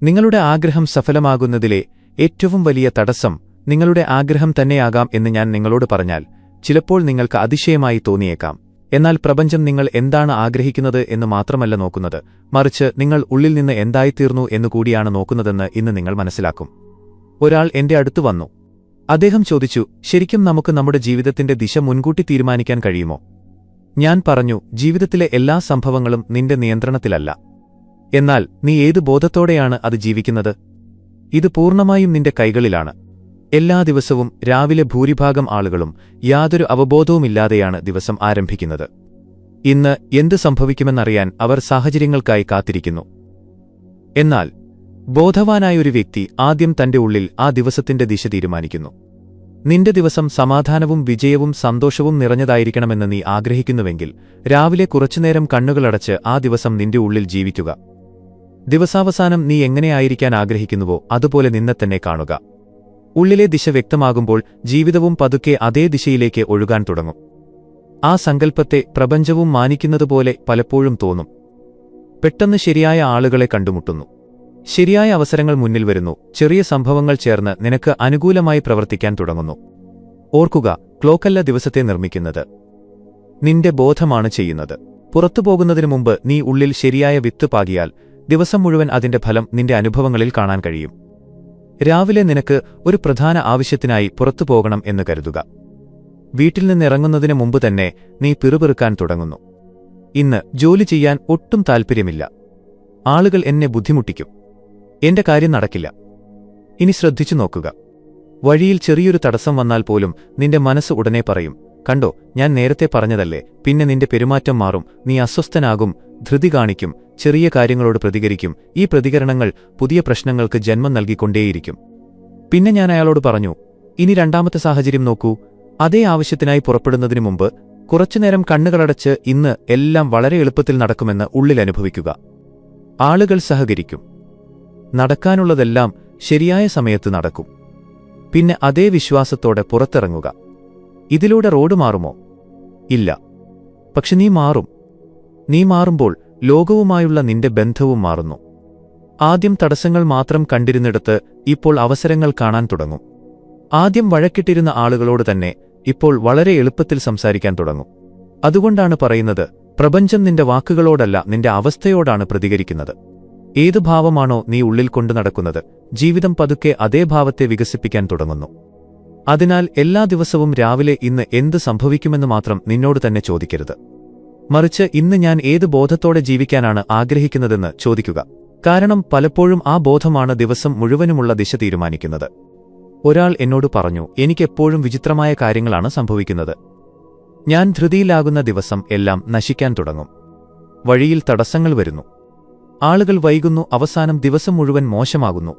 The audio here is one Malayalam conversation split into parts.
നിങ്ങളുടെ ആഗ്രഹം സഫലമാകുന്നതിലെ ഏറ്റവും വലിയ തടസ്സം നിങ്ങളുടെ ആഗ്രഹം തന്നെയാകാം എന്ന് ഞാൻ നിങ്ങളോട് പറഞ്ഞാൽ ചിലപ്പോൾ നിങ്ങൾക്ക് അതിശയമായി തോന്നിയേക്കാം. എന്നാൽ പ്രപഞ്ചം നിങ്ങൾ എന്താണ് ആഗ്രഹിക്കുന്നത് എന്ന് മാത്രമല്ല നോക്കുന്നത്, മറിച്ച് നിങ്ങൾ ഉള്ളിൽ നിന്ന് എന്തായിത്തീർന്നു എന്നുകൂടിയാണ് നോക്കുന്നതെന്ന് ഇന്ന് നിങ്ങൾ മനസ്സിലാക്കും. ഒരാൾ എന്റെ അടുത്തു വന്നു. അദ്ദേഹം ചോദിച്ചു, ശരിക്കും നമുക്ക് നമ്മുടെ ജീവിതത്തിന്റെ ദിശ മുൻകൂട്ടി തീരുമാനിക്കാൻ കഴിയുമോ? ഞാൻ പറഞ്ഞു, ജീവിതത്തിലെ എല്ലാ സംഭവങ്ങളും നിന്റെ നിയന്ത്രണത്തിലല്ല. എന്നാൽ നീ ഏത് ബോധത്തോടെയാണ് അത് ജീവിക്കുന്നത്? ഇത് പൂർണ്ണമായും നിന്റെ കൈകളിലാണ്. എല്ലാ ദിവസവും രാവിലെ ഭൂരിഭാഗം ആളുകളും യാതൊരു അവബോധവുമില്ലാതെയാണ് ദിവസം ആരംഭിക്കുന്നത്. ഇന്ന് എന്ത് സംഭവിക്കുമെന്നറിയാൻ അവർ സാഹചര്യങ്ങൾക്കായി കാത്തിരിക്കുന്നു. എന്നാൽ ബോധവാനായൊരു വ്യക്തി ആദ്യം തന്റെ ഉള്ളിൽ ആ ദിവസത്തിന്റെ ദിശ തീരുമാനിക്കുന്നു. നിന്റെ ദിവസം സമാധാനവും വിജയവും സന്തോഷവും നിറഞ്ഞതായിരിക്കണമെന്ന് നീ ആഗ്രഹിക്കുന്നുവെങ്കിൽ രാവിലെ കുറച്ചുനേരം കണ്ണുകളടച്ച് ആ ദിവസം നിന്റെ ഉള്ളിൽ ജീവിക്കുക. ദിവസാവസാനം നീ എങ്ങനെയായിരിക്കാൻ ആഗ്രഹിക്കുന്നുവോ അതുപോലെ നിന്നെ തന്നെ കാണുക. ഉള്ളിലെ ദിശ വ്യക്തമാകുമ്പോൾ ജീവിതവും പതുക്കെ അതേ ദിശയിലേക്ക് ഒഴുകാൻ തുടങ്ങും. ആ സങ്കല്പത്തെ പ്രപഞ്ചവും മാനിക്കുന്നതുപോലെ പലപ്പോഴും തോന്നും. പെട്ടെന്ന് ശരിയായ ആളുകളെ കണ്ടുമുട്ടുന്നു. ശരിയായ അവസരങ്ങൾ മുന്നിൽ വരുന്നു. ചെറിയ സംഭവങ്ങൾ ചേർന്ന് നിനക്ക് അനുകൂലമായി പ്രവർത്തിക്കാൻ തുടങ്ങുന്നു. ഓർക്കുക, ക്ലോക്കല്ല ദിവസത്തെ നിർമ്മിക്കുന്നത്, നിന്റെ ബോധമാണ് ചെയ്യുന്നത്. പുറത്തുപോകുന്നതിനു മുമ്പ് നീ ഉള്ളിൽ ശരിയായ വിത്ത് പാകിയാൽ ദിവസം മുഴുവൻ അതിന്റെ ഫലം നിന്റെ അനുഭവങ്ങളിൽ കാണാൻ കഴിയും. രാവിലെ നിനക്ക് ഒരു പ്രധാന ആവശ്യത്തിനായി പുറത്തുപോകണം എന്ന് കരുതുക. വീട്ടിൽ നിന്നിറങ്ങുന്നതിന് മുമ്പ് തന്നെ നീ പിറുപിറുക്കാൻ തുടങ്ങുന്നു. ഇന്ന് ജോലി ചെയ്യാൻ ഒട്ടും താൽപ്പര്യമില്ല. ആളുകൾ എന്നെ ബുദ്ധിമുട്ടിക്കും. എന്റെ കാര്യം നടക്കില്ല. ഇനി ശ്രദ്ധിച്ചു നോക്കുക. വഴിയിൽ ചെറിയൊരു തടസ്സം വന്നാൽ പോലും നിന്റെ മനസ്സ് ഉടനെ പറയും, കണ്ടോ, ഞാൻ നേരത്തെ പറഞ്ഞതല്ലേ. പിന്നെ നിന്റെ പെരുമാറ്റം മാറും. നീ അസ്വസ്ഥനാകും, ധൃതി കാണിക്കും, ചെറിയ കാര്യങ്ങളോട് പ്രതികരിക്കും. ഈ പ്രതികരണങ്ങൾ പുതിയ പ്രശ്നങ്ങൾക്ക് ജന്മം നൽകിക്കൊണ്ടേയിരിക്കും. പിന്നെ ഞാൻ അയാളോട് പറഞ്ഞു, ഇനി രണ്ടാമത്തെ സാഹചര്യം നോക്കൂ. അതേ ആവശ്യത്തിനായി പുറപ്പെടുന്നതിനു മുമ്പ് കുറച്ചുനേരം കണ്ണുകളടച്ച് ഇന്ന് എല്ലാം വളരെ എളുപ്പത്തിൽ നടക്കുമെന്ന് ഉള്ളിൽ അനുഭവിക്കുക. ആളുകൾ സഹകരിക്കും. നടക്കാനുള്ളതെല്ലാം ശരിയായ സമയത്ത് നടക്കും. പിന്നെ അതേ വിശ്വാസത്തോടെ പുറത്തിറങ്ങുക. ഇതിലൂടെ റോഡ് മാറുമോ? ഇല്ല. പക്ഷെ നീ മാറും. നീ മാറുമ്പോൾ ലോകവുമായുള്ള നിന്റെ ബന്ധവും മാറുന്നു. ആദ്യം തടസ്സങ്ങൾ മാത്രം കണ്ടിരുന്നിടത്ത് ഇപ്പോൾ അവസരങ്ങൾ കാണാൻ തുടങ്ങും. ആദ്യം വഴക്കിട്ടിരുന്ന ആളുകളോട് തന്നെ ഇപ്പോൾ വളരെ എളുപ്പത്തിൽ സംസാരിക്കാൻ തുടങ്ങും. അതുകൊണ്ടാണ് പറയുന്നത്, പ്രപഞ്ചം നിന്റെ വാക്കുകളോടല്ല നിന്റെ അവസ്ഥയോടാണ് പ്രതികരിക്കുന്നത്. ഏത് ഭാവമാണോ നീ ഉള്ളിൽ കൊണ്ടു നടക്കുന്നത്, ജീവിതം പതുക്കെ അതേ ഭാവത്തെ വികസിപ്പിക്കാൻ തുടങ്ങുന്നു. അതിനാൽ എല്ലാ ദിവസവും രാവിലെ ഇന്ന് എന്ത് സംഭവിക്കുമെന്ന് മാത്രം നിന്നോട് തന്നെ ചോദിക്കരുത്. മറിച്ച് ഇന്ന് ഞാൻ ഏത് ബോധത്തോടെ ജീവിക്കാനാണ് ആഗ്രഹിക്കുന്നതെന്ന് ചോദിക്കുക. കാരണം പലപ്പോഴും ആ ബോധമാണ് ദിവസം മുഴുവനുമുള്ള ദിശ തീരുമാനിക്കുന്നത്. ഒരാൾ എന്നോട് പറഞ്ഞു, എനിക്കെപ്പോഴും വിചിത്രമായ കാര്യങ്ങളാണ് സംഭവിക്കുന്നത്. ഞാൻ ധൃതിയിലാകുന്ന ദിവസം എല്ലാം നശിക്കാൻ തുടങ്ങും. വഴിയിൽ തടസ്സങ്ങൾ വരുന്നു. ആളുകൾ വൈകുന്നു. അവസാനം ദിവസം മുഴുവൻ മോശമാകുന്നു.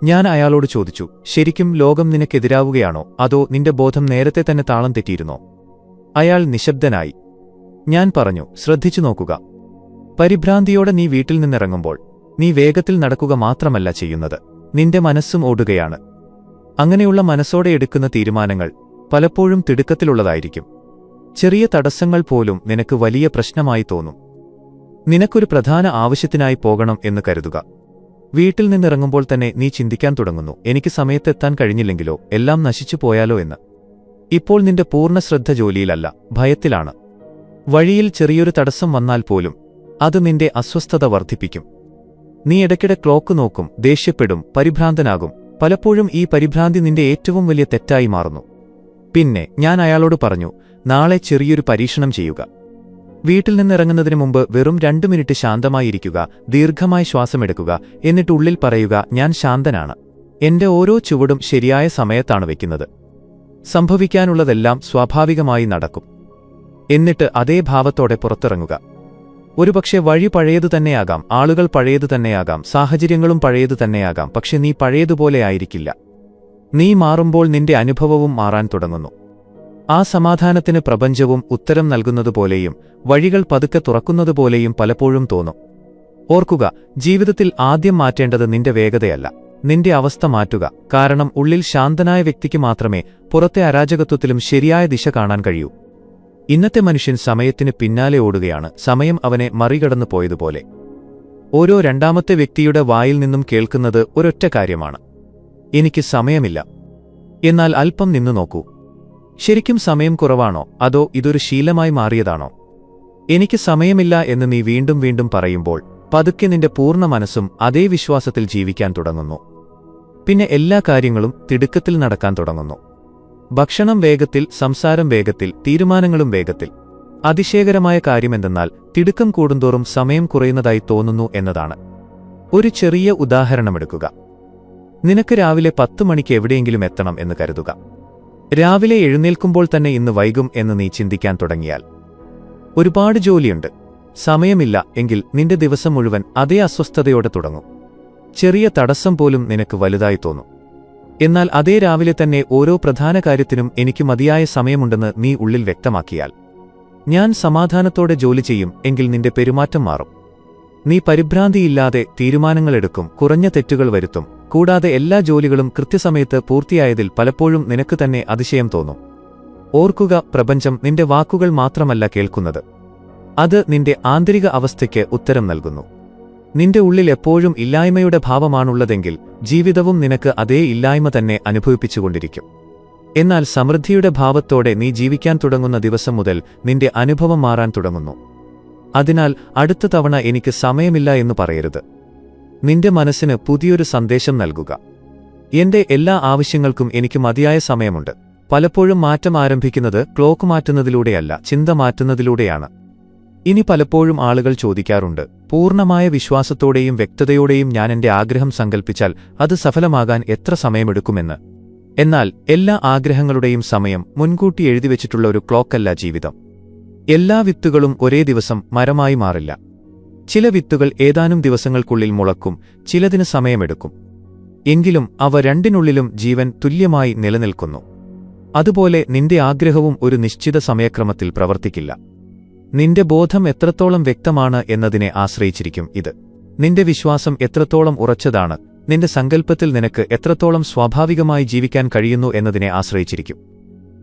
ഞാൻ അയാളോട് ചോദിച്ചു, ശരിക്കും ലോകം നിനക്കെതിരാവുകയാണോ, അതോ നിന്റെ ബോധം നേരത്തെ തന്നെ താളം തെറ്റിയിരുന്നോ? അയാൾ നിശബ്ദനായി. ഞാൻ പറഞ്ഞു, ശ്രദ്ധിച്ചു നോക്കുക. പരിഭ്രാന്തിയോടെ നീ വീട്ടിൽ നിന്നിറങ്ങുമ്പോൾ നീ വേഗത്തിൽ നടക്കുക മാത്രമല്ല ചെയ്യുന്നത്, നിന്റെ മനസ്സും ഓടുകയാണ്. അങ്ങനെയുള്ള മനസ്സോടെ എടുക്കുന്ന തീരുമാനങ്ങൾ പലപ്പോഴും തിടുക്കത്തിലുള്ളതായിരിക്കും. ചെറിയ തടസ്സങ്ങൾ പോലും നിനക്ക് വലിയ പ്രശ്നമായി തോന്നും. നിനക്കൊരു പ്രധാന ആവശ്യത്തിനായി പോകണം എന്ന് കരുതുക. വീട്ടിൽ നിന്നിറങ്ങുമ്പോൾ തന്നെ നീ ചിന്തിക്കാൻ തുടങ്ങുന്നു, എനിക്ക് സമയത്തെത്താൻ കഴിഞ്ഞില്ലെങ്കിലോ, എല്ലാം നശിച്ചു പോയാലോ എന്ന്. ഇപ്പോൾ നിന്റെ പൂർണ്ണ ശ്രദ്ധ ജോലിയിലല്ല, ഭയത്തിലാണ്. വഴിയിൽ ചെറിയൊരു തടസ്സം വന്നാൽ പോലും അത് നിന്റെ അസ്വസ്ഥത വർദ്ധിപ്പിക്കും. നീ ഇടയ്ക്കിടെ ക്ലോക്ക് നോക്കും, ദേഷ്യപ്പെടും, പരിഭ്രാന്തനാകും. പലപ്പോഴും ഈ പരിഭ്രാന്തി നിന്റെ ഏറ്റവും വലിയ തെറ്റായി മാറുന്നു. പിന്നെ ഞാൻ അയാളോട് പറഞ്ഞു, നാളെ ചെറിയൊരു പരീക്ഷണം ചെയ്യുക. വീട്ടിൽ നിന്നിറങ്ങുന്നതിന് മുമ്പ് വെറും 2 മിനിറ്റ് ശാന്തമായിരിക്കുക, ദീർഘമായി ശ്വാസമെടുക്കുക, എന്നിട്ട് ഉള്ളിൽ പറയുക, ഞാൻ ശാന്തനാണ്. എന്റെ ഓരോ ചുവടും ശരിയായ സമയത്താണ് വയ്ക്കുന്നത്. സംഭവിക്കാനുള്ളതെല്ലാം സ്വാഭാവികമായി നടക്കും. എന്നിട്ട് അതേ ഭാവത്തോടെ പുറത്തിറങ്ങുക. ഒരുപക്ഷെ വഴി പഴയതു തന്നെയാകാം, ആളുകൾ പഴയതു തന്നെയാകാം, സാഹചര്യങ്ങളും പഴയതു തന്നെയാകാം. പക്ഷെ നീ പഴയതുപോലെ ആയിരിക്കില്ല. നീ മാറുമ്പോൾ നിന്റെ അനുഭവവും മാറാൻ തുടങ്ങുന്നു. ആ സമാധാനത്തിന് പ്രപഞ്ചവും ഉത്തരം നൽകുന്നതുപോലെയും വഴികൾ പതുക്കെ തുറക്കുന്നതുപോലെയും പലപ്പോഴും തോന്നും. ഓർക്കുക, ജീവിതത്തിൽ ആദ്യം മാറ്റേണ്ടത് നിന്റെ വേഗതയല്ല, നിന്റെ അവസ്ഥ മാറ്റുക. കാരണം ഉള്ളിൽ ശാന്തനായ വ്യക്തിക്ക് മാത്രമേ പുറത്തെ അരാജകത്വത്തിലും ശരിയായ ദിശ കാണാൻ കഴിയൂ. ഇന്നത്തെ മനുഷ്യൻ സമയത്തിന് പിന്നാലെ ഓടുകയാണ്, സമയം അവനെ മറികടന്നു പോയതുപോലെ. ഓരോ രണ്ടാമത്തെ വ്യക്തിയുടെ വായിൽ നിന്നും കേൾക്കുന്നത് ഒരൊറ്റ കാര്യമാണ്: എനിക്ക് സമയമില്ല. എന്നാൽ അല്പം നിന്നു നോക്കൂ. ശരിക്കും സമയം കുറവാണോ, അതോ ഇതൊരു ശീലമായി മാറിയതാണോ? എനിക്ക് സമയമില്ല എന്ന് നീ വീണ്ടും വീണ്ടും പറയുമ്പോൾ പതുക്കെ നിന്റെ പൂർണ്ണ മനസ്സും അതേ വിശ്വാസത്തിൽ ജീവിക്കാൻ തുടങ്ങുന്നു. പിന്നെ എല്ലാ കാര്യങ്ങളും തിടുക്കത്തിൽ നടക്കാൻ തുടങ്ങുന്നു. ഭക്ഷണം വേഗത്തിൽ, സംസാരം വേഗത്തിൽ, തീരുമാനങ്ങളും വേഗത്തിൽ. അതിശയകരമായ കാര്യമെന്തെന്നാൽ തിടുക്കം കൂടുന്തോറും സമയം കുറയുന്നതായി തോന്നുന്നു എന്നതാണ്. ഒരു ചെറിയ ഉദാഹരണമെടുക്കുക. നിനക്ക് രാവിലെ 10 മണിക്ക് എവിടെയെങ്കിലും എത്തണം എന്ന് കരുതുക. രാവിലെ എഴുന്നേൽക്കുമ്പോൾ തന്നെ ഇന്ന് വൈകും എന്ന് നീ ചിന്തിക്കാൻ തുടങ്ങിയാൽ ഒരുപാട് ജോലിയുണ്ട്, സമയമില്ല എങ്കിൽ നിന്റെ ദിവസം മുഴുവൻ അതേ അസ്വസ്ഥതയോടെ തുടങ്ങും. ചെറിയ തടസ്സം പോലും നിനക്ക് വലുതായി തോന്നും. എന്നാൽ അതേ രാവിലെ തന്നെ ഓരോ പ്രധാന കാര്യത്തിനും എനിക്ക് മതിയായ സമയമുണ്ടെന്ന് നീ ഉള്ളിൽ വ്യക്തമാക്കിയാൽ, ഞാൻ സമാധാനത്തോടെ ജോലി ചെയ്യും എങ്കിൽ നിന്റെ പെരുമാറ്റം മാറും. നീ പരിഭ്രാന്തിയില്ലാതെ തീരുമാനങ്ങളെടുക്കും, കുറഞ്ഞ തെറ്റുകൾ വരുത്തും. കൂടാതെ എല്ലാ ജോലികളും കൃത്യസമയത്ത് പൂർത്തിയായതിൽ പലപ്പോഴും നിനക്ക് തന്നെ അതിശയം തോന്നും. ഓർക്കുക, പ്രപഞ്ചം നിന്റെ വാക്കുകൾ മാത്രമല്ല കേൾക്കുന്നത്, അത് നിന്റെ ആന്തരിക അവസ്ഥയ്ക്ക് ഉത്തരം നൽകുന്നു. നിന്റെ ഉള്ളിൽ എപ്പോഴും ഇല്ലായ്മയുടെ ഭാവമാണുള്ളതെങ്കിൽ ജീവിതവും നിനക്ക് അതേ ഇല്ലായ്മ തന്നെ അനുഭവിപ്പിച്ചുകൊണ്ടിരിക്കും. എന്നാൽ സമൃദ്ധിയുടെ ഭാവത്തോടെ നീ ജീവിക്കാൻ തുടങ്ങുന്ന ദിവസം മുതൽ നിന്റെ അനുഭവം മാറാൻ തുടങ്ങുന്നു. അതിനാൽ അടുത്ത തവണ എനിക്ക് സമയമില്ല എന്ന് പറയരുത്. നിന്റെ മനസ്സിന് പുതിയൊരു സന്ദേശം നൽകുക: എന്റെ എല്ലാ ആവശ്യങ്ങൾക്കും എനിക്ക് മതിയായ സമയമുണ്ട്. പലപ്പോഴും മാറ്റം ആരംഭിക്കുന്നത് ക്ലോക്ക് മാറ്റുന്നതിലൂടെയല്ല, ചിന്ത മാറ്റുന്നതിലൂടെയാണ്. ഇനി പലപ്പോഴും ആളുകൾ ചോദിക്കാറുണ്ട്, പൂർണ്ണമായ വിശ്വാസത്തോടെയും വ്യക്തതയോടെയും ഞാൻ എന്റെ ആഗ്രഹം സങ്കൽപ്പിച്ചാൽ അത് സഫലമാകാൻ എത്ര സമയമെടുക്കുമെന്ന്. എന്നാൽ എല്ലാ ആഗ്രഹങ്ങളുടെയും സമയം മുൻകൂട്ടി എഴുതിവെച്ചിട്ടുള്ള ഒരു ക്ലോക്കല്ല ജീവിതം. എല്ലാ വിത്തുകളും ഒരേ ദിവസം മരമായി മാറില്ല. ചില വിത്തുകൾ ഏതാനും ദിവസങ്ങൾക്കുള്ളിൽ മുളക്കും, ചിലതിന് സമയമെടുക്കും. എങ്കിലും അവ രണ്ടിനുള്ളിലും ജീവൻ തുല്യമായി നിലനിൽക്കുന്നു. അതുപോലെ നിന്റെ ആഗ്രഹവും ഒരു നിശ്ചിത സമയക്രമത്തിൽ പ്രവർത്തിക്കില്ല. നിന്റെ ബോധം എത്രത്തോളം വ്യക്തമാണ് എന്നതിനെ ആശ്രയിച്ചിരിക്കും ഇത്. നിന്റെ വിശ്വാസം എത്രത്തോളം ഉറച്ചതാണ്, നിന്റെ സങ്കല്പത്തിൽ നിനക്ക് എത്രത്തോളം സ്വാഭാവികമായി ജീവിക്കാൻ കഴിയുന്നു എന്നതിനെ ആശ്രയിച്ചിരിക്കും.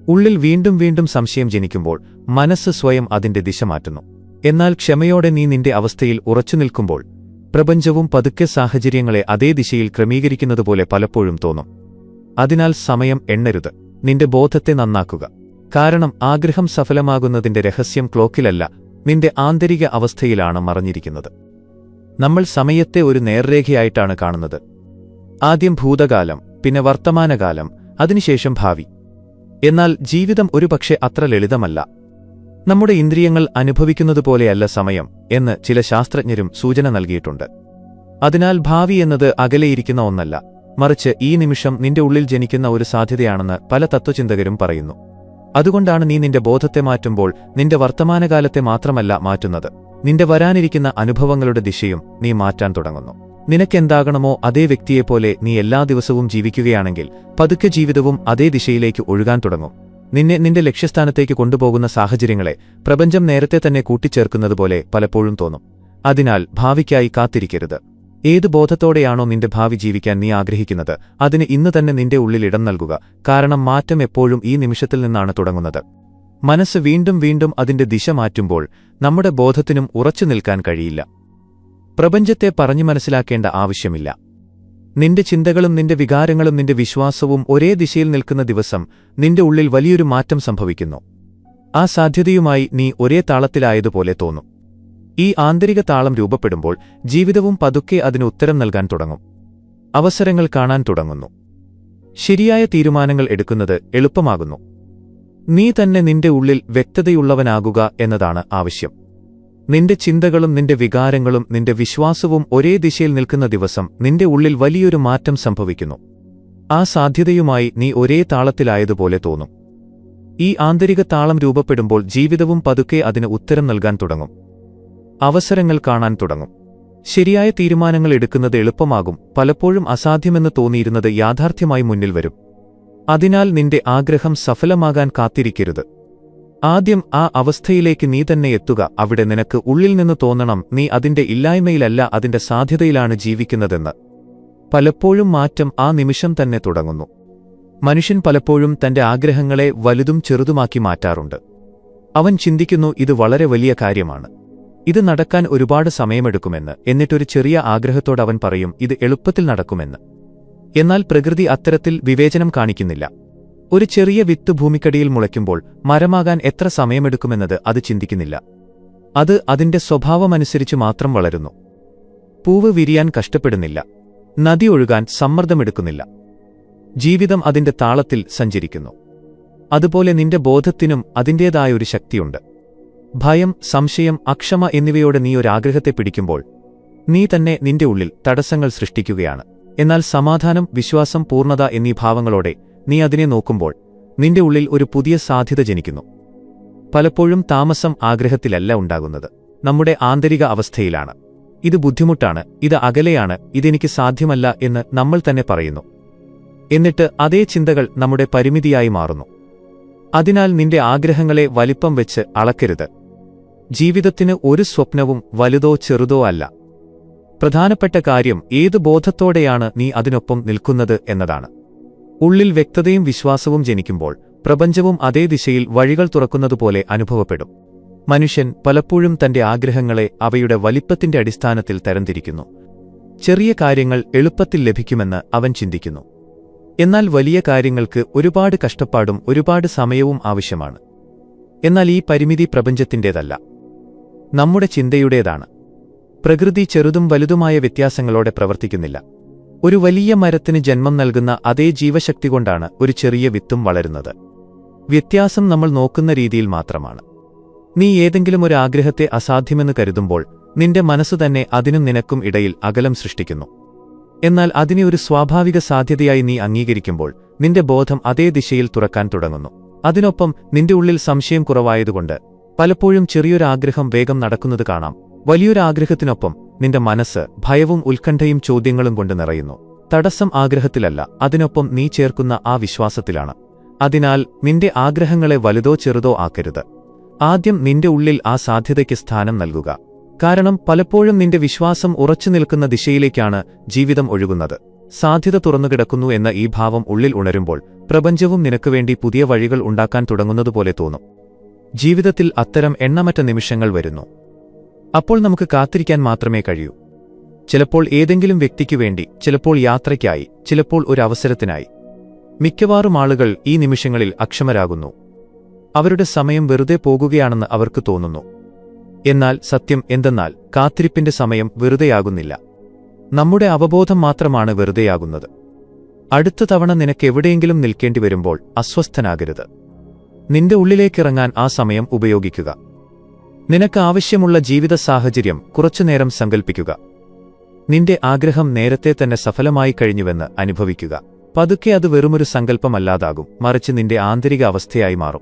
ഉള്ളിൽ വീണ്ടും വീണ്ടും സംശയം ജനിക്കുമ്പോൾ മനസ്സ് സ്വയം അതിന്റെ ദിശ മാറ്റുന്നു. എന്നാൽ ക്ഷമയോടെ നീ നിന്റെ അവസ്ഥയിൽ ഉറച്ചുനിൽക്കുമ്പോൾ പ്രപഞ്ചവും പതുക്കെ സാഹചര്യങ്ങളെ അതേ ദിശയിൽ ക്രമീകരിക്കുന്നതുപോലെ പലപ്പോഴും തോന്നും. അതിനാൽ സമയം എണ്ണരുത്, നിന്റെ ബോധത്തെ നന്നാക്കുക. കാരണം ആഗ്രഹം സഫലമാകുന്നതിന്റെ രഹസ്യം ക്ലോക്കിലല്ല, നിന്റെ ആന്തരിക അവസ്ഥയിലാണ് മറഞ്ഞിരിക്കുന്നത്. നമ്മൾ സമയത്തെ ഒരു നേർരേഖയായിട്ടാണ് കാണുന്നത്. ആദ്യം ഭൂതകാലം, പിന്നെ വർത്തമാനകാലം, അതിനുശേഷം ഭാവി. എന്നാൽ ജീവിതം ഒരുപക്ഷെ അത്ര ലളിതമല്ല. നമ്മുടെ ഇന്ദ്രിയങ്ങൾ അനുഭവിക്കുന്നതുപോലെയല്ല സമയം എന്ന് ചില ശാസ്ത്രജ്ഞരും സൂചന നൽകിയിട്ടുണ്ട്. അതിനാൽ ഭാവി എന്നത് അകലെയിരിക്കുന്ന ഒന്നല്ല, മറിച്ച് ഈ നിമിഷം നിന്റെ ഉള്ളിൽ ജനിക്കുന്ന ഒരു സാധ്യതയാണെന്ന് പല തത്വചിന്തകരും പറയുന്നു. അതുകൊണ്ടാണ് നീ നിന്റെ ബോധത്തെ മാറ്റുമ്പോൾ നിന്റെ വർത്തമാനകാലത്തെ മാത്രമല്ല മാറ്റുന്നത്, നിന്റെ വരാനിരിക്കുന്ന അനുഭവങ്ങളുടെ ദിശയും നീ മാറ്റാൻ തുടങ്ങുന്നു. നിനക്കെന്താകണമോ അതേ വ്യക്തിയെപ്പോലെ നീ എല്ലാ ദിവസവും ജീവിക്കുകയാണെങ്കിൽ പതുക്കെ ജീവിതവും അതേ ദിശയിലേക്ക് ഒഴുകാൻ തുടങ്ങും. നിന്നെ നിന്റെ ലക്ഷ്യസ്ഥാനത്തേക്ക് കൊണ്ടുപോകുന്ന സാഹചര്യങ്ങളെ പ്രപഞ്ചം നേരത്തെ തന്നെ കൂട്ടിച്ചേർക്കുന്നതുപോലെ പലപ്പോഴും തോന്നും. അതിനാൽ ഭാവിക്കായി കാത്തിരിക്കരുത്. ഏത് ബോധത്തോടെയാണോ നിന്റെ ഭാവി ജീവിക്കാൻ നീ ആഗ്രഹിക്കുന്നത് അതിന് ഇന്ന് തന്നെ നിന്റെ ഉള്ളിൽ ഇടം നൽകുക. കാരണം മാറ്റം എപ്പോഴും ഈ നിമിഷത്തിൽ നിന്നാണ് തുടങ്ങുന്നത്. മനസ്സ് വീണ്ടും വീണ്ടും അതിന്റെ ദിശ മാറ്റുമ്പോൾ നമ്മുടെ ബോധത്തിനും ഉറച്ചു നിൽക്കാൻ കഴിയില്ല. പ്രപഞ്ചത്തെ പറഞ്ഞു മനസ്സിലാക്കേണ്ട ആവശ്യമില്ല. നിന്റെ ചിന്തകളും നിന്റെ വികാരങ്ങളും നിന്റെ വിശ്വാസവും ഒരേ ദിശയിൽ നിൽക്കുന്ന ദിവസം നിന്റെ ഉള്ളിൽ വലിയൊരു മാറ്റം സംഭവിക്കുന്നു. ആ സാധ്യതയുമായി നീ ഒരേ താളത്തിലായതുപോലെ തോന്നും. ഈ ആന്തരിക താളം രൂപപ്പെടുമ്പോൾ ജീവിതവും പതുക്കെ അതിന് ഉത്തരം നൽകാൻ തുടങ്ങും. അവസരങ്ങൾ കാണാൻ തുടങ്ങുന്നു. ശരിയായ തീരുമാനങ്ങൾ എടുക്കുന്നത് എളുപ്പമാകുന്നു. നീ തന്നെ നിന്റെ ഉള്ളിൽ വ്യക്തതയുള്ളവനാകുക എന്നതാണ് ആവശ്യം. നിന്റെ ചിന്തകളും നിന്റെ വികാരങ്ങളും നിന്റെ വിശ്വാസവും ഒരേ ദിശയിൽ നിൽക്കുന്ന ദിവസം നിന്റെ ഉള്ളിൽ വലിയൊരു മാറ്റം സംഭവിക്കുന്നു. ആ സാധ്യതയുമായി നീ ഒരേ താളത്തിലായതുപോലെ തോന്നും. ഈ ആന്തരിക താളം രൂപപ്പെടുമ്പോൾ ജീവിതവും പതുക്കെ അതിന് ഉത്തരം നൽകാൻ തുടങ്ങും. അവസരങ്ങൾ കാണാൻ തുടങ്ങും. ശരിയായ തീരുമാനങ്ങൾ എടുക്കുന്നത് എളുപ്പമാകും. പലപ്പോഴും അസാധ്യമെന്ന് തോന്നിയിരുന്നത് യാഥാർത്ഥ്യമായി മുന്നിൽ വരും. അതിനാൽ നിന്റെ ആഗ്രഹം സഫലമാകാൻ കാത്തിരിക്കരുത്. ആദ്യം ആ അവസ്ഥയിലേക്ക് നീ തന്നെ എത്തുക. അവിടെ നിനക്ക് ഉള്ളിൽ നിന്ന് തോന്നണം, നീ അതിന്റെ ഇല്ലായ്മയിലല്ല അതിന്റെ സാധ്യതയിലാണ് ജീവിക്കുന്നതെന്ന്. പലപ്പോഴും മാറ്റം ആ നിമിഷം തന്നെ തുടങ്ങുന്നു. മനുഷ്യൻ പലപ്പോഴും തന്റെ ആഗ്രഹങ്ങളെ വലുതും ചെറുതുമാക്കി മാറ്റാറുണ്ട്. അവൻ ചിന്തിക്കുന്നു, ഇത് വളരെ വലിയ കാര്യമാണ്, ഇത് നടക്കാൻ ഒരുപാട് സമയമെടുക്കുമെന്ന്. എന്നിട്ടൊരു ചെറിയ ആഗ്രഹത്തോടവൻ പറയും ഇത് എളുപ്പത്തിൽ നടക്കുമെന്ന്. എന്നാൽ പ്രകൃതി അത്തരത്തിൽ വിവേചനം കാണിക്കുന്നില്ല. ഒരു ചെറിയ വിത്ത് ഭൂമിക്കടിയിൽ മുളയ്ക്കുമ്പോൾ മരമാകാൻ എത്ര സമയമെടുക്കുമെന്നത് അത് ചിന്തിക്കുന്നില്ല. അത് അതിന്റെ സ്വഭാവമനുസരിച്ച് മാത്രം വളരുന്നു. പൂവ് വിരിയാൻ കഷ്ടപ്പെടുന്നില്ല. നദി ഒഴുകാൻ സമ്മർദ്ദമെടുക്കുന്നില്ല. ജീവിതം അതിന്റെ താളത്തിൽ സഞ്ചരിക്കുന്നു. അതുപോലെ നിന്റെ ബോധത്തിനും അതിന്റേതായൊരു ശക്തിയുണ്ട്. ഭയം, സംശയം, അക്ഷമ എന്നിവയോടെ നീ ഒരാഗ്രഹത്തെ പിടിക്കുമ്പോൾ നീ തന്നെ നിന്റെ ഉള്ളിൽ തടസ്സങ്ങൾ സൃഷ്ടിക്കുകയാണ്. എന്നാൽ സമാധാനം, വിശ്വാസം, പൂർണ്ണത എന്നീ ഭാവങ്ങളോടെ നീ അതിനെ നോക്കുമ്പോൾ നിന്റെ ഉള്ളിൽ ഒരു പുതിയ സാധ്യത ജനിക്കുന്നു. പലപ്പോഴും താമസം ആഗ്രഹത്തിലല്ല ഉണ്ടാകുന്നത്, നമ്മുടെ ആന്തരിക അവസ്ഥയിലാണ്. ഇത് ബുദ്ധിമുട്ടാണ്, ഇത് അകലെയാണ്, ഇതെനിക്ക് സാധ്യമല്ല എന്ന് നമ്മൾ തന്നെ പറയുന്നു. എന്നിട്ട് അതേ ചിന്തകൾ നമ്മുടെ പരിമിതിയായി മാറുന്നു. അതിനാൽ നിന്റെ ആഗ്രഹങ്ങളെ വലിപ്പം വെച്ച് അളക്കരുത്. ജീവിതത്തിന് ഒരു സ്വപ്നവും വലുതോ ചെറുതോ അല്ല. പ്രധാനപ്പെട്ട കാര്യം ഏത് ബോധത്തോടെയാണ് നീ അതിനൊപ്പം നിൽക്കുന്നത് എന്നതാണ്. ഉള്ളിൽ വ്യക്തതയും വിശ്വാസവും ജനിക്കുമ്പോൾ പ്രപഞ്ചവും അതേ ദിശയിൽ വഴികൾ തുറക്കുന്നതുപോലെ അനുഭവപ്പെടും. മനുഷ്യൻ പലപ്പോഴും തന്റെ ആഗ്രഹങ്ങളെ അവയുടെ വലിപ്പത്തിന്റെ അടിസ്ഥാനത്തിൽ തരംതിരിക്കുന്നു. ചെറിയ കാര്യങ്ങൾ എളുപ്പത്തിൽ ലഭിക്കുമെന്ന് അവൻ ചിന്തിക്കുന്നു. എന്നാൽ വലിയ കാര്യങ്ങൾക്ക് ഒരുപാട് കഷ്ടപ്പാടും ഒരുപാട് സമയവും ആവശ്യമാണ്. എന്നാൽ ഈ പരിമിതി പ്രപഞ്ചത്തിന്റേതല്ല, നമ്മുടെ ചിന്തയുടേതാണ്. പ്രകൃതി ചെറുതും വലുതുമായ വ്യത്യാസങ്ങളോടെ പ്രവർത്തിക്കുന്നില്ല. ഒരു വലിയ മരത്തിന് ജന്മം നൽകുന്ന അതേ ജീവശക്തി കൊണ്ടാണ് ഒരു ചെറിയ വിത്തും വളരുന്നത്. വ്യത്യാസം നമ്മൾ നോക്കുന്ന രീതിയിൽ മാത്രമാണ്. നീ ഏതെങ്കിലും ഒരു ആഗ്രഹത്തെ അസാധ്യമെന്ന് കരുതുമ്പോൾ നിന്റെ മനസ്സു തന്നെ അതിനും നിനക്കും ഇടയിൽ അകലം സൃഷ്ടിക്കുന്നു. എന്നാൽ അതിനെ ഒരു സ്വാഭാവിക സാധ്യതയായി നീ അംഗീകരിക്കുമ്പോൾ നിന്റെ ബോധം അതേ ദിശയിൽ തുറക്കാൻ തുടങ്ങുന്നു. അതിനൊപ്പം നിന്റെ ഉള്ളിൽ സംശയം കുറവായതുകൊണ്ട് പലപ്പോഴും ചെറിയൊരാഗ്രഹം വേഗം നടക്കുന്നത് കാണാം. വലിയൊരാഗ്രഹത്തിനൊപ്പം നിന്റെ മനസ്സ് ഭയവും ഉത്കണ്ഠയും ചോദ്യങ്ങളും കൊണ്ട് നിറയുന്നു. തടസ്സം ആഗ്രഹത്തിലല്ല, അതിനൊപ്പം നീ ചേർക്കുന്ന ആ വിശ്വാസത്തിലാണ്. അതിനാൽ നിന്റെ ആഗ്രഹങ്ങളെ വലുതോ ചെറുതോ ആക്കരുത്. ആദ്യം നിന്റെ ഉള്ളിൽ ആ സാധ്യതയ്ക്ക് സ്ഥാനം നൽകുക. കാരണം പലപ്പോഴും നിന്റെ വിശ്വാസം ഉറച്ചു നിൽക്കുന്ന ദിശയിലേക്കാണ് ജീവിതം ഒഴുകുന്നത്. സാധ്യത തുറന്നുകിടക്കുന്നു എന്ന ഈ ഭാവം ഉള്ളിൽ ഉണരുമ്പോൾ പ്രപഞ്ചവും നിനക്കുവേണ്ടി പുതിയ വഴികൾ ഉണ്ടാക്കാൻ തുടങ്ങുന്നതുപോലെ തോന്നും. ജീവിതത്തിൽ അത്തരം എണ്ണമറ്റ നിമിഷങ്ങൾ വരുന്നു. അപ്പോൾ നമുക്ക് കാത്തിരിക്കാൻ മാത്രമേ കഴിയൂ. ചിലപ്പോൾ ഏതെങ്കിലും വ്യക്തിക്കു വേണ്ടി, ചിലപ്പോൾ യാത്രയ്ക്കായി, ചിലപ്പോൾ ഒരു അവസരത്തിനായി. മിക്കവാറും ആളുകൾ ഈ നിമിഷങ്ങളിൽ അക്ഷമരാകുന്നു. അവരുടെ സമയം വെറുതെ പോകുകയാണെന്ന് അവർക്ക് തോന്നുന്നു. എന്നാൽ സത്യം എന്തെന്നാൽ കാത്തിരിപ്പിന്റെ സമയം വെറുതെയാകുന്നില്ല. നമ്മുടെ അവബോധം മാത്രമാണ് വെറുതെയാകുന്നത്. അടുത്ത തവണ നിനക്കെവിടെയെങ്കിലും നിൽക്കേണ്ടി വരുമ്പോൾ അസ്വസ്ഥനാകരുത്. നിന്റെ ഉള്ളിലേക്കിറങ്ങാൻ ആ സമയം ഉപയോഗിക്കുക. നിനക്ക് ആവശ്യമുള്ള ജീവിത സാഹചര്യം കുറച്ചുനേരം സങ്കൽപ്പിക്കുക. നിന്റെ ആഗ്രഹം നേരത്തെ തന്നെ സഫലമായി കഴിഞ്ഞുവെന്ന് അനുഭവിക്കുക. പതുക്കെ അത് വെറുമൊരു സങ്കല്പമല്ലാതാകും, മറിച്ച് നിന്റെ ആന്തരിക അവസ്ഥയായി മാറും.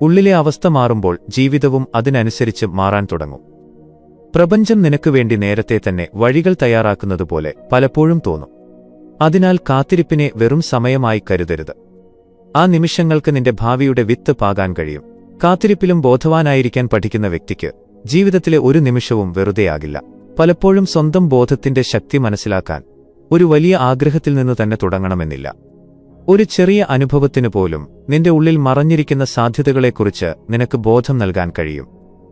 ഉള്ളിലെ അവസ്ഥ മാറുമ്പോൾ ജീവിതവും അതിനനുസരിച്ച് മാറാൻ തുടങ്ങും. പ്രപഞ്ചം നിനക്കുവേണ്ടി നേരത്തെ തന്നെ വഴികൾ തയ്യാറാക്കുന്നതുപോലെ പലപ്പോഴും തോന്നും. അതിനാൽ കാത്തിരിപ്പിനെ വെറും സമയമായി കരുതരുത്. ആ നിമിഷങ്ങൾക്ക് നിന്റെ ഭാവിയുടെ വിത്ത് പാകാൻ കഴിയും. കാത്തിരിപ്പിലും ബോധവാനായിരിക്കാൻ പഠിക്കുന്ന വ്യക്തിക്ക് ജീവിതത്തിലെ ഒരു നിമിഷവും വെറുതെയാകില്ല. പലപ്പോഴും സ്വന്തം ബോധത്തിന്റെ ശക്തി മനസ്സിലാക്കാൻ ഒരു വലിയ ആഗ്രഹത്തിൽ നിന്ന് തന്നെ തുടങ്ങണമെന്നില്ല. ഒരു ചെറിയ അനുഭവത്തിനു പോലും നിന്റെ ഉള്ളിൽ മറഞ്ഞിരിക്കുന്ന സാധ്യതകളെക്കുറിച്ച് നിനക്ക് ബോധം നൽകാൻ കഴിയും.